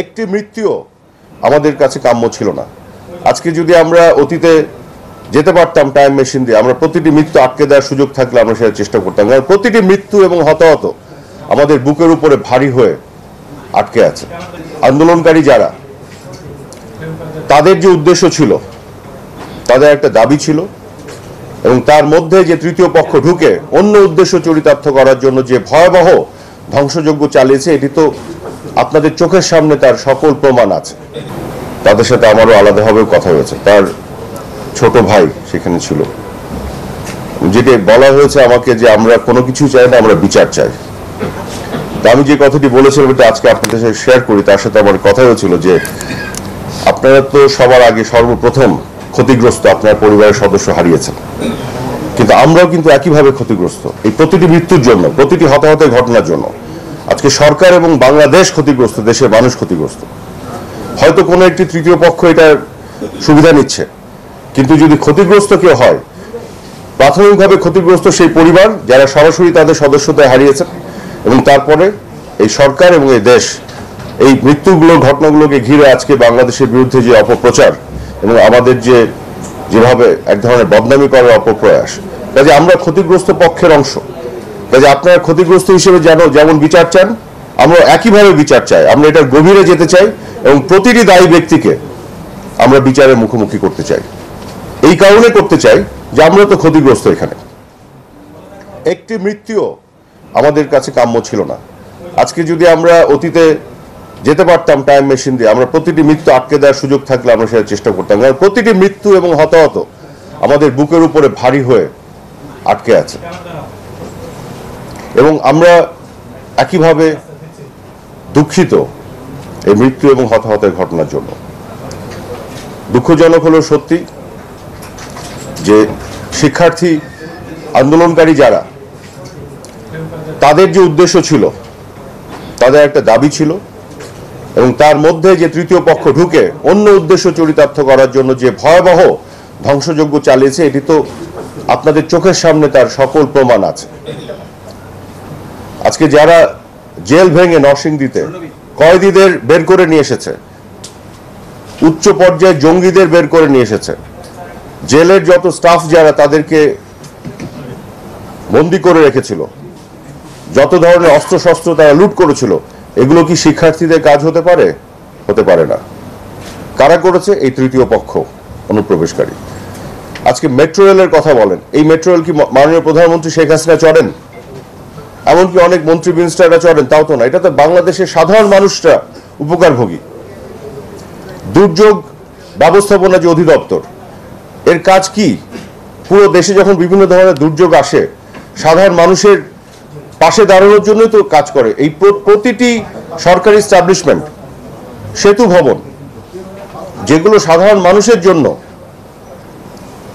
একটি মৃত্যুও আমাদের কাছে কাম্য ছিল না। আজকে যদি আমরা অতীতে যেতে পারতাম টাইম মেশিন দিয়ে, আমরা প্রতিটি মৃত্যু আটকে দেওয়ার সুযোগ থাকলে আমরা সেটা চেষ্টা করতাম, কারণ প্রতিটি মৃত্যু এবং হতাহত আমাদের বুকের উপরে ভারী হয়ে আটকে আছে। আন্দোলনকারী যারা, তাদের যে উদ্দেশ্য ছিল, তাদের একটা দাবি ছিল, এবং তার মধ্যে যে তৃতীয় পক্ষ ঢুকে অন্য উদ্দেশ্য চরিতার্থ করার জন্য যে ভয়াবহ ধ্বংসযজ্ঞ চালিয়েছে, এটি তো আপনাদের চোখের সামনে তার সকল প্রমাণ আছে। তাদের সাথে আমারও আলাদাভাবে কথা হয়েছে, তার ছোট ভাই সেখানে ছিল। যেটি বলা হয়েছে আমাকে যে আমরা কোনো কিছু চাই না, আমরা বিচার চাই। আমি যে কথাটি বলেছিলাম এটা আজকে আপনাদের সাথে শেয়ার করি। তার সাথে আমার কথা হয়েছিল যে আপনারা তো সবার আগে সর্বপ্রথম ক্ষতিগ্রস্ত, আপনার পরিবারের সদস্য হারিয়েছেন, কিন্তু আমরাও কিন্তু একইভাবে ক্ষতিগ্রস্ত। এই প্রতিটি মৃত্যুর জন্য, প্রতিটি হতাহতের ঘটনার জন্য আজকে সরকার এবং বাংলাদেশ ক্ষতিগ্রস্ত, দেশের মানুষ ক্ষতিগ্রস্ত। হয়তো কোনো একটি তৃতীয় পক্ষ এটার সুবিধা নিচ্ছে, কিন্তু যদি ক্ষতিগ্রস্ত কেউ হয়, প্রাথমিকভাবে ক্ষতিগ্রস্ত সেই পরিবার যারা সরাসরি তাদের সদস্যদের হারিয়েছেন, এবং তারপরে এই সরকার এবং এই দেশ এই মৃত্যুগুলোর ঘটনাগুলোকে ঘিরে আজকে বাংলাদেশের বিরুদ্ধে যে অপপ্রচার এবং আমাদের যেভাবে এক ধরনের বদনামি করার অপপ্রয়াস, কাজে আমরা ক্ষতিগ্রস্ত পক্ষের অংশ। কাজে আপনারা ক্ষতিগ্রস্ত হিসেবে যেমন বিচার চান, আমরা একইভাবে বিচার চাই। আমরা এটার গভীরে যেতে চাই এবং প্রতিটি দায়ী ব্যক্তিকে আমরা বিচারের মুখোমুখি করতে চাই। এই কারণে করতে চাই যে আমরা তো ক্ষতিগ্রস্ত। এখানে একটি মৃত্যুও আমাদের কাছে কাম্য ছিল না। আজকে যদি আমরা অতীতে যেতে পারতাম টাইম মেশিন দিয়ে, আমরা প্রতিটি মৃত্যু আটকে দেওয়ার সুযোগ থাকলে আমরা সেটা চেষ্টা করতাম, কারণ প্রতিটি মৃত্যু এবং হতাহত আমাদের বুকের উপরে ভারী হয়ে আটকে আছে। এবং আমরা একইভাবে দুঃখিত এই মৃত্যু এবং হতাহতের ঘটনার জন্য। দুঃখজনক হলো সত্যি যে শিক্ষার্থী আন্দোলনকারী যারা, তাদের যে উদ্দেশ্য ছিল, তাদের একটা দাবি ছিল, এবং তার মধ্যে যে তৃতীয় পক্ষ ঢুকে অন্য উদ্দেশ্য চরিতার্থ করার জন্য যে ভয়াবহ ধ্বংসযজ্ঞ চালিয়েছে, এটি তো আপনাদের চোখের সামনে তার সকল প্রমাণ আছে। আজকে যারা জেল ভেঙে নরসিংদীতে কয়েদিদের বের করে নিয়ে এসেছে, উচ্চ পর্যায়ে জঙ্গিদের বের করে নিয়ে এসেছে, জেলের যত স্টাফ যারা তাদেরকে বন্দী করে রেখেছিল, যত ধরনের অস্ত্রশস্ত্র তারা লুট করেছিল, এগুলো কি শিক্ষার্থীদের কাজ হতে পারে? হতে পারে না। কারা করেছে? এই তৃতীয় পক্ষ, অনুপ্রবেশকারী। আজকে মেট্রো রেলের কথা বলেন, এই মেট্রো রেল কি মাননীয় প্রধানমন্ত্রী শেখ হাসিনা চড়েন? এমনকি অনেক মন্ত্রী মিনিস্টাররা চড়েন? তাও তো না। এটা তো বাংলাদেশের সাধারণ মানুষরা উপকারভোগী। দুর্যোগ ব্যবস্থাপনা যে অধিদপ্তর, এর কাজ কি? পুরো দেশে যখন বিভিন্ন ধরনের দুর্যোগ আসে, সাধারণ মানুষের পাশে দাঁড়ানোর জন্যই তো কাজ করে। এই প্রতিটি সরকারি এস্টাবলিশমেন্ট, সেতু ভবন, যেগুলো সাধারণ মানুষের জন্য